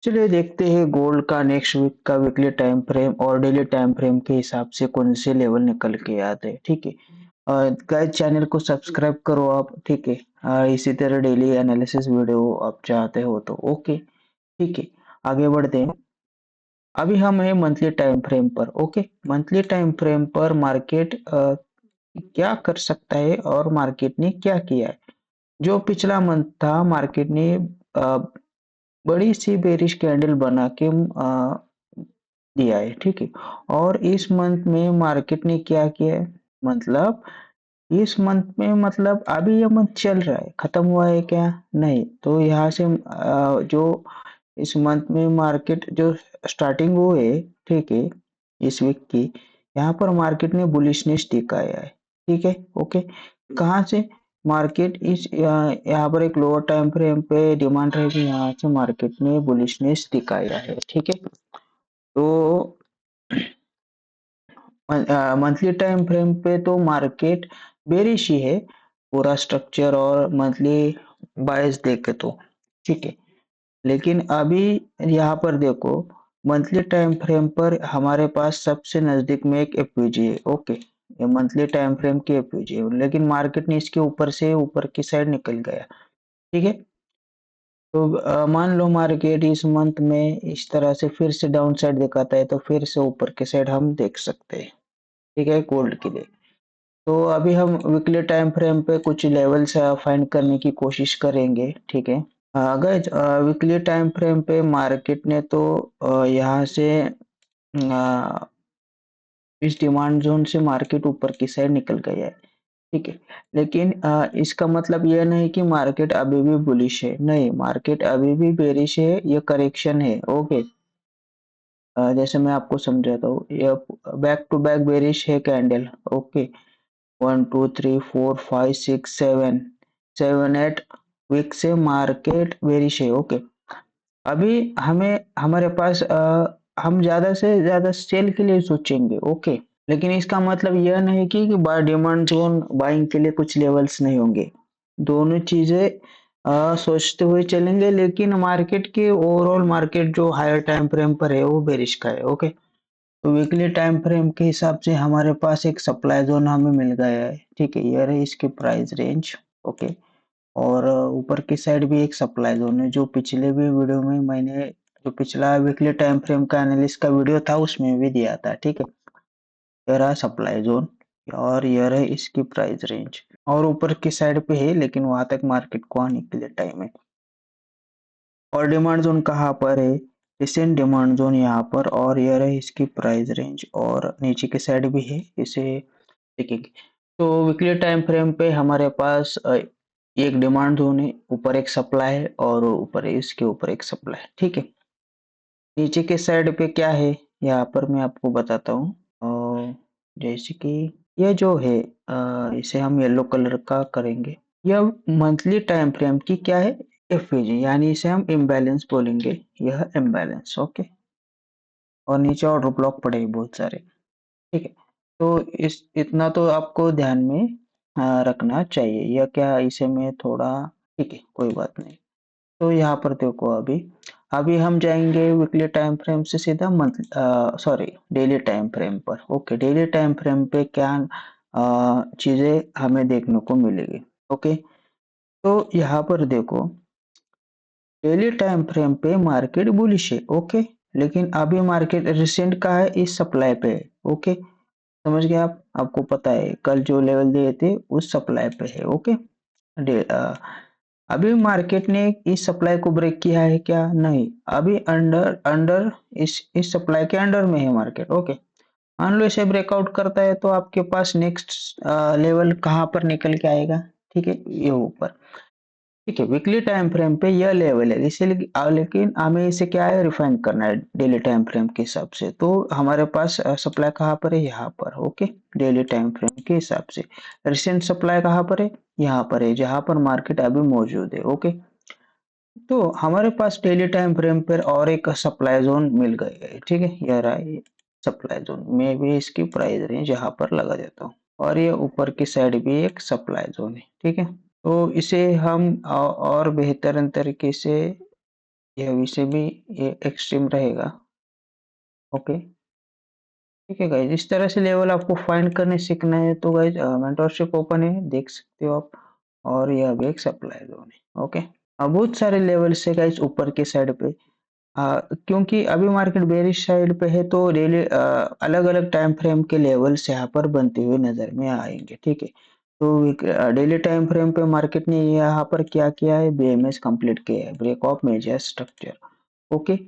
चलिए देखते हैं गोल्ड का नेक्स्ट वीक का वीकली टाइम फ्रेम और डेली टाइम फ्रेम के हिसाब से कौन से लेवल निकल के आते हैं। ठीक है, गाइस चैनल को सब्सक्राइब करो आप। ठीक है, इसी तरह डेली एनालिसिस वीडियो आप चाहते हो तो ओके। ठीक है, आगे बढ़ते हैं। अभी हम हैं मंथली टाइम फ्रेम पर। ओके, मंथली टाइम फ्रेम पर मार्केट क्या कर सकता है और मार्केट ने क्या किया है। जो पिछला मंथ था मार्केट ने अ, बड़ी सी बेरिश कैंडल बना के दिया है। ठीक है, और इस मंथ में मार्केट ने क्या किया है, मतलब इस मंथ में, मतलब अभी ये मंथ चल रहा है, खत्म हुआ है क्या, नहीं। तो यहाँ से जो इस मंथ में मार्केट जो स्टार्टिंग हुई है, ठीक है, इस वीक की, यहाँ पर मार्केट ने बुलिशनेस दिखाया है। ठीक है, ओके। कहाँ से मार्केट इस यहाँ पर एक लोअर टाइम फ्रेम पे डिमांड रहेगी, यहाँ से मार्केट ने बुलिशनेस दिखाया है। ठीक है, तो मंथली टाइम फ्रेम पे तो मार्केट बेरिश ही है, पूरा स्ट्रक्चर और मंथली बायस देखे तो। ठीक है, लेकिन अभी यहाँ पर देखो, मंथली टाइम फ्रेम पर हमारे पास सबसे नजदीक में एक एफयूजी है। ओके, ये मंथली टाइम फ्रेम की एफयूजी है, लेकिन मार्केट ने इसके ऊपर से ऊपर की साइड निकल गया। ठीक है, तो मान लो मार्केट इस मंथ में इस तरह से फिर से डाउन साइड दिखाता है, तो फिर से ऊपर की साइड हम देख सकते हैं। ठीक है, गोल्ड के लिए। तो अभी हम वीकली टाइम फ्रेम पे कुछ लेवल्स फाइंड करने की कोशिश करेंगे। ठीक है, अगर वीकली टाइम फ्रेम पे मार्केट ने तो यहाँ से इस डिमांड जोन से मार्केट ऊपर की साइड निकल गया है। ठीक है, लेकिन इसका मतलब यह नहीं कि मार्केट अभी भी बुलिश है, नहीं, मार्केट अभी भी बेरिश है, ये करेक्शन है। ओके, जैसे मैं आपको समझाता हूँ, ये बैक टू बैक बेरिश है कैंडल। ओके, 1 2 3 4 5 6 7 7 8 वीक से मार्केट बेरिश है। ओके, अभी हमें हमारे पास हम ज्यादा से ज्यादा सेल के लिए सोचेंगे। ओके, लेकिन इसका मतलब यह नहीं कि बाय डिमांड जोन बाइंग के लिए कुछ लेवल्स नहीं होंगे। दोनों चीजें सोचते हुए चलेंगे, लेकिन मार्केट के ओवरऑल मार्केट जो हायर टाइम फ्रेम पर है वो बेरिश का है। ओके, तो वीकली टाइम फ्रेम के हिसाब से हमारे पास एक सप्लाई जोन हमें मिल गया है। ठीक है, ये रही इसकी प्राइस रेंज। ओके, और ऊपर की साइड भी एक सप्लाई जोन है, जो पिछले भी वीडियो में मैंने, जो पिछला वीकली टाइम फ्रेम का एनालिसिस का वीडियो था उसमें भी दिया था। ठीक है, ये रहा सप्लाई जोन और ये रही इसकी प्राइस रेंज, और ऊपर की साइड पे है, लेकिन वहां तक मार्केट को आने के लिए टाइम है। और डिमांड जोन कहाँ पर है, रिसेंट डिमांड जोन यहाँ पर, और ये रही इसकी प्राइस रेंज, और नीचे की साइड भी है, इसे देखेंगे। तो वीकली टाइम फ्रेम पे हमारे पास एक डिमांड जोन है, ऊपर एक सप्लाई है, और ऊपर इसके ऊपर एक सप्लाई है। ठीक है, नीचे के साइड पे क्या है, यहाँ पर मैं आपको बताता हूँ। जैसे कि ये जो है, इसे हम येलो कलर का करेंगे। यह मंथली टाइम फ्रेम की क्या है, एफवीजी, यानी इसे हम इम्बैलेंस बोलेंगे। यह इम्बैलेंस। ओके, और नीचे ऑर्डर ब्लॉक पड़े हैं बहुत सारे। ठीक है, तो इस इतना तो आपको ध्यान में रखना चाहिए। यह क्या, इसे मैं थोड़ा, ठीक है, कोई बात नहीं। तो यहाँ पर देखो, अभी अभी हम जाएंगे वीकली टाइम फ्रेम से सीधा month, sorry, daily time frame पर। ओके, डेली टाइम फ्रेम पे क्या चीजें हमें देखने को मिलेगी। ओके, तो यहाँ पर देखो, डेली टाइम फ्रेम पे मार्केट बुलिश है। ओके, लेकिन अभी मार्केट रिसेंट का है, इस सप्लाई पे है। ओके, समझ गए आप, आपको पता है कल जो लेवल दिए थे उस सप्लाई पे है। ओके, अभी मार्केट ने इस सप्लाई को ब्रेक किया है क्या, नहीं, अभी अंडर अंडर इस सप्लाई के अंडर में है मार्केट। ओके, मान लो इसे ब्रेकआउट करता है तो आपके पास नेक्स्ट लेवल कहाँ पर निकल के आएगा, ठीक है, ये ऊपर। ठीक है, वीकली टाइम फ्रेम पे यह लेवल है, इसीलिए लेकिन हमें इसे क्या है, रिफाइन करना है डेली टाइम फ्रेम के हिसाब से। तो हमारे पास सप्लाई कहाँ पर है, यहाँ पर। ओके, डेली टाइम फ्रेम के हिसाब से रिसेंट सप्लाई कहाँ पर है, यहाँ पर है, जहाँ पर मार्केट अभी मौजूद है। ओके, तो हमारे पास डेली टाइम फ्रेम पर और एक सप्लाई जोन मिल गई है। ठीक है, यह रहा सप्लाई जोन, मैं भी इसकी प्राइस रेंज यहाँ पर लगा देता हूँ, और ये ऊपर की साइड भी एक सप्लाई जोन है। ठीक है, तो इसे हम और बेहतर तरीके से ये अभी से भी ये एक्सट्रीम रहेगा। ओके, ठीक है गाइज, इस तरह से लेवल आपको फाइंड करने सीखना है तो गाइज मेंटरशिप ओपन है, देख सकते हो आप। और यह भी एक सप्लाई जोन है। ओके, अब बहुत सारे लेवल से गाइज ऊपर के साइड पे, क्योंकि अभी मार्केट बेरिश साइड पे है तो डेली अलग अलग टाइम फ्रेम के लेवल्स यहाँ पर बनते हुए नजर में आएंगे। ठीक है, तो डेली टाइम फ्रेम पे मार्केट ने यहाँ पर क्या किया है, बीएमएस कंप्लीट किया है, break of major structure. Okay,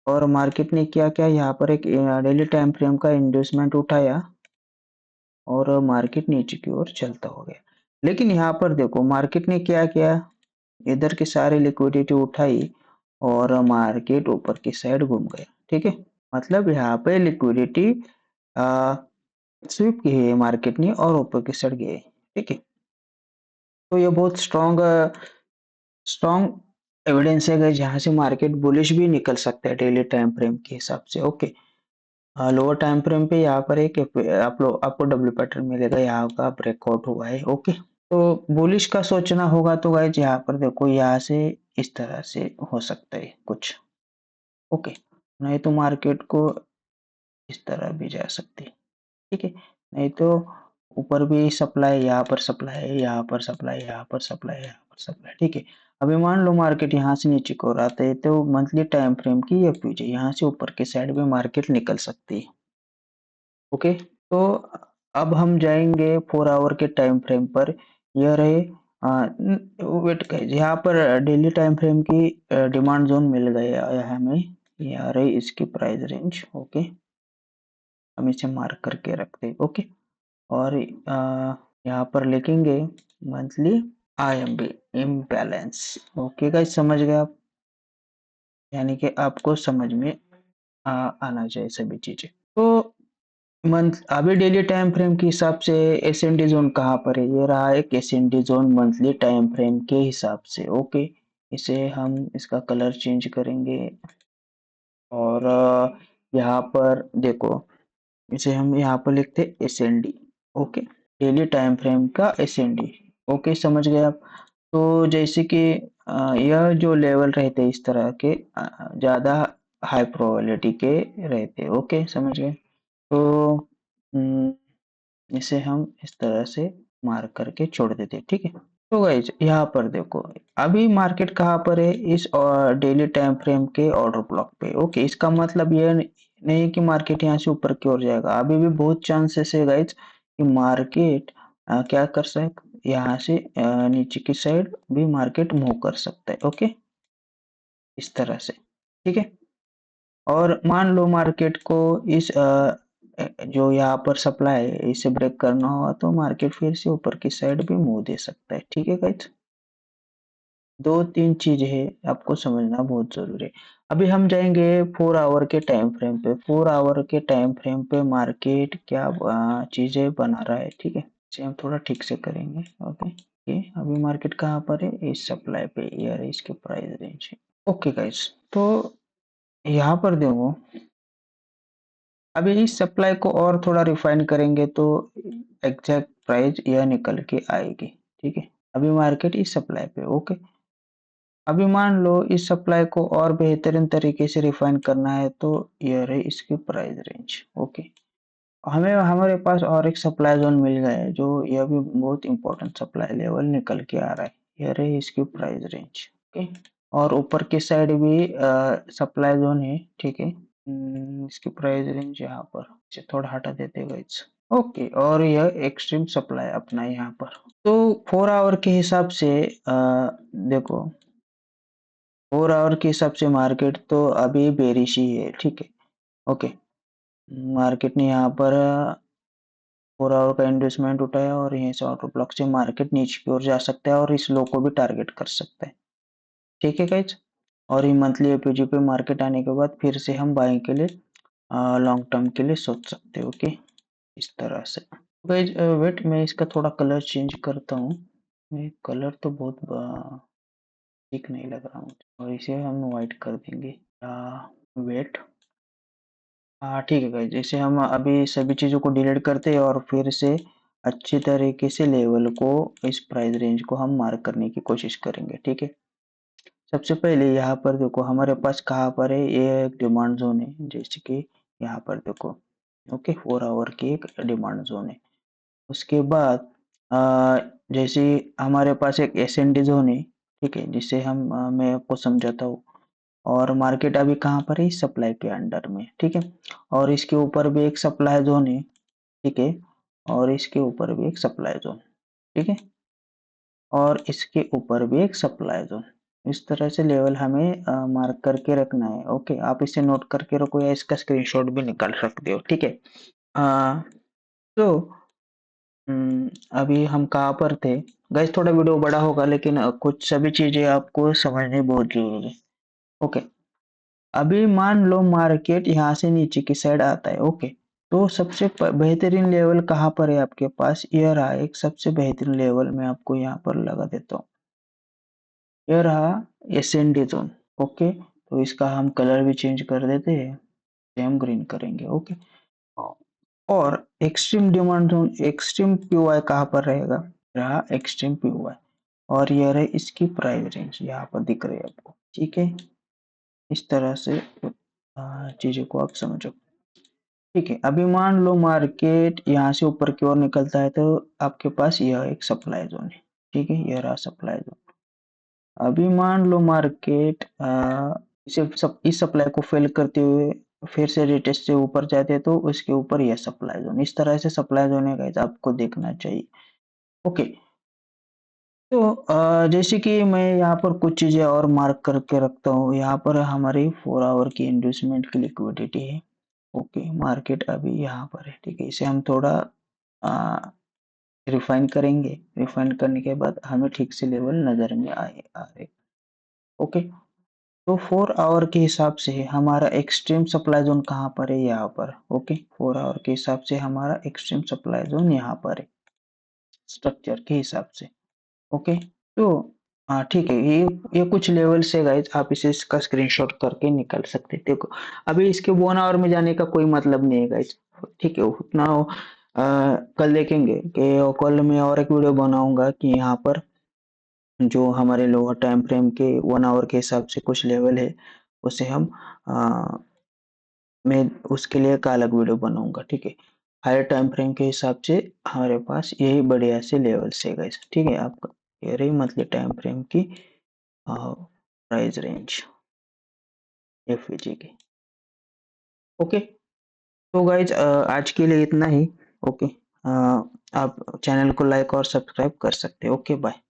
और मार्केट ने क्या किया, यहाँ पर एक डेली टाइम फ्रेम का इंड्यूसमेंट उठाया और मार्केट नीचे की ओर चलता हो गया। लेकिन यहाँ पर देखो मार्केट ने क्या किया, इधर की सारी लिक्विडिटी उठाई और मार्केट ऊपर की साइड घूम गया। ठीक है, मतलब यहाँ पे लिक्विडिटी स्वीप की है मार्केट ने और ऊपर की साइड गए। ठीक है, तो ये बहुत स्ट्रॉन्ग स्ट्रॉन्ग एविडेंस है जहाँ से मार्केट बुलिश भी निकल सकता है डेली टाइम फ्रेम के हिसाब से। ओके, लोअर टाइम फ्रेम पे यहाँ पर एक आप लोग आपको डब्ल्यू पैटर्न मिलेगा, यहाँ का ब्रेकआउट हुआ है। ओके, तो बुलिश का सोचना होगा तो गाइज यहाँ पर देखो, यहाँ से इस तरह से हो सकता है कुछ। ओके, नहीं तो मार्केट को इस तरह भी जा सकती है। ठीक है, नहीं तो ऊपर भी सप्लाई, यहाँ पर सप्लाई है, यहाँ पर सप्लाई, यहाँ पर सप्लाई, यहाँ पर सप्लाई। ठीक है, अभी मान लो मार्केट यहाँ से नीचे को आता है तो मंथली टाइम फ्रेम की ये फ्यूज है, यहाँ से ऊपर के साइड में मार्केट निकल सकती है। ओके, तो अब हम जाएंगे 4 आवर के टाइम फ्रेम पर। यह रहे वेट गाइस, यहाँ पर डेली टाइम फ्रेम की डिमांड जोन मिल गया है हमें, यहाँ रही इसकी प्राइस रेंज। ओके, हम इसे मार्क करके रखते हैं। ओके, और यहाँ पर लिखेंगे monthly IMB imbalance. Okay guys, समझ गए आप, यानी कि आपको समझ में आना चाहिए सभी चीजें। तो मंथ अभी डेली टाइम फ्रेम के हिसाब से एसएनडी जोन कहाँ पर है, ये रहा एक S and D zone monthly time frame के हिसाब से। ओके, इसे हम इसका कलर चेंज करेंगे और यहाँ पर देखो, इसे हम यहाँ पर लिखते S and D. Okay, daily time frame का एसएनडी। ओके, समझ गए आप। तो जैसे कि यह जो लेवल रहते इस तरह के ज्यादा हाई प्रोबेबिलिटी के रहते। ओके, समझ गए। तो इसे हम इस तरह से मार्क करके छोड़ देते। ठीक है, तो गाइज यहाँ पर देखो, अभी मार्केट कहाँ पर है, इस डेली टाइम फ्रेम के ऑर्डर ब्लॉक पे। ओके, इसका मतलब यह नहीं कि मार्केट यहाँ से ऊपर की ओर जाएगा, अभी भी बहुत चांसेस है गाइज कि मार्केट क्या कर सकते, यहाँ से नीचे की साइड भी मार्केट मूव कर सकता है। ओके, इस तरह से। ठीक है, और मान लो मार्केट को इस जो यहाँ पर सप्लाई है इसे ब्रेक करना हुआ तो मार्केट फिर से ऊपर की साइड भी मूव दे सकता है। ठीक है गाइज, दो तीन चीज है आपको समझना बहुत जरूरी है। अभी हम जाएंगे 4 आवर के टाइम फ्रेम पे। 4 आवर के टाइम फ्रेम पे मार्केट क्या चीजें बना रहा है। ठीक है, इसे हम थोड़ा ठीक से करेंगे। ओके, ये अभी मार्केट कहाँ पर है, इस सप्लाई पे, यार इसके प्राइस रेंज है। ओके गाइज, तो यहाँ पर देखो, अभी इस सप्लाई को और थोड़ा रिफाइन करेंगे तो एग्जैक्ट प्राइस यह निकल के आएगी। ठीक है, अभी मार्केट इस सप्लाई पे। ओके, अभी मान लो इस सप्लाई को और बेहतरीन तरीके से रिफाइन करना है तो यह रही इसकी प्राइस रेंज। ओके, हमें हमारे पास और एक सप्लाई जोन मिल गया है, जो यह भी बहुत इंपॉर्टेंट सप्लाई लेवल निकल के आ रहा है, यह रही इसकी प्राइस रेंज। ओके, और ऊपर की साइड भी सप्लाई जोन है। ठीक है, इसकी प्राइस रेंज यहाँ पर, इसे थोड़ा हटा देते गाइस। ओके, और यह एक्सट्रीम सप्लाई अपना यहाँ पर। तो 4 आवर के हिसाब से देखो, 4 आवर के हिसाब से मार्केट तो अभी बेरिश ही है। ठीक है, ओके, मार्केट ने यहाँ पर 4 आवर का इन्वेस्टमेंट उठाया और यहीं से ऑर्डर ब्लॉक से मार्केट नीचे की ओर जा सकता है और इस लो को भी टारगेट कर सकता है। ठीक है गाइज, और ये मंथली एपीजी पे मार्केट आने के बाद फिर से हम बाइंग के लिए लॉन्ग टर्म के लिए सोच सकते हो। ओके, इस तरह से। गाइज वेट, मैं इसका थोड़ा कलर चेंज करता हूँ, ये कलर तो बहुत ठीक नहीं लग रहा मुझे, और इसे हम वाइट कर देंगे। वेट, हाँ ठीक है गाइज, जैसे हम अभी सभी चीज़ों को डिलीट करते हैं और फिर से अच्छी तरीके से लेवल को, इस प्राइस रेंज को हम मार्क करने की कोशिश करेंगे। ठीक है, सबसे पहले यहाँ पर देखो हमारे पास कहाँ पर है, ये एक डिमांड जोन है, जैसे कि यहाँ पर देखो। ओके, 4 आवर की एक डिमांड जोन है। उसके बाद जैसे हमारे पास एक एसएनडी जोन है, ठीक है, जिसे मैं आपको समझाता हूँ। और मार्केट अभी कहाँ पर है, सप्लाई के अंडर में, ठीक है। और इसके ऊपर भी एक सप्लाई जोन है, ठीक है। और इसके ऊपर भी एक सप्लाई जोन, ठीक है। और इसके ऊपर भी एक सप्लाई जोन। इस तरह से लेवल हमें मार्क करके रखना है। ओके, आप इसे नोट करके रखो या इसका स्क्रीनशॉट भी निकाल सकते हो, ठीक है। आ, तो अभी हम कहाँ पर थे गाइस, थोड़ा वीडियो बड़ा होगा लेकिन कुछ सभी चीजें आपको समझनी बहुत जरूरी है। ओके, अभी मान लो मार्केट यहाँ से नीचे की साइड आता है। ओके, तो सबसे बेहतरीन लेवल कहाँ पर है आपके पास, ये रहा एक सबसे बेहतरीन लेवल, मैं आपको यहाँ पर लगा देता हूँ। ये रहा एसएनडी जोन। ओके, तो इसका हम कलर भी चेंज कर देते हैं, सेम ग्रीन करेंगे। ओके, और extreme demand zone, extreme POI कहाँ पर रहेगा, रहा एक्सट्रीम पीओआई। और ये रहे इसकी प्राइस रेंज, यहाँ पर दिख रही है आपको, ठीक है। इस तरह से चीजों को आप समझो, ठीक है। अभी मान लो मार्केट यहाँ से ऊपर की ओर निकलता है, तो आपके पास यह एक सप्लाई जोन है, ठीक है, यह रहा सप्लाई जोन। अभी मान लो मार्केट इस सप्लाई को फेल करते हुए फिर से रिटेस्ट से ऊपर जाते हैं, तो उसके ऊपर यह सप्लाई जोन, इस तरह से सप्लाई जोन है गाइस, आपको देखना चाहिए। ओके, तो जैसे कि मैं यहाँ पर कुछ चीजें और मार्क करके रखता हूँ। यहाँ पर हमारी 4 आवर की इंड्यूसमेंट की लिक्विडिटी है। ओके, मार्केट अभी यहाँ पर है, ठीक है। इसे हम थोड़ा रिफाइन करेंगे, रिफाइन करने के बाद हमें ठीक से लेवल नजर में आए आ रहे। ओके, तो 4 आवर के हिसाब से हमारा एक्सट्रीम सप्लाई जोन कहाँ पर है, यहाँ पर। ओके, 4 आवर के हिसाब से हमारा एक्सट्रीम सप्लाई जोन यहाँ पर है, स्ट्रक्चर के हिसाब से। ओके, तो हाँ ठीक है, ये कुछ लेवल से गाइज, आप इसे इसका स्क्रीनशॉट करके निकाल सकते हैं। देखो, अभी इसके 1 आवर में जाने का कोई मतलब नहीं है गाइज, ठीक है। उतना कल देखेंगे कि कल मैं और एक वीडियो बनाऊंगा कि यहाँ पर जो हमारे लोअर टाइम फ्रेम के 1 आवर के हिसाब से कुछ लेवल है, उसे हम मैं उसके लिए एक अलग वीडियो बनाऊंगा, ठीक है। हायर टाइम फ्रेम के हिसाब से हमारे पास यही बढ़िया से लेवल्स है गाइस, ठीक है। आपका ये रही मंथली टाइम फ्रेम की प्राइस रेंज एफवीजी की। ओके, तो गाइज आज के लिए इतना ही। ओके, आप चैनल को लाइक और सब्सक्राइब कर सकते हैं। Okay, bye.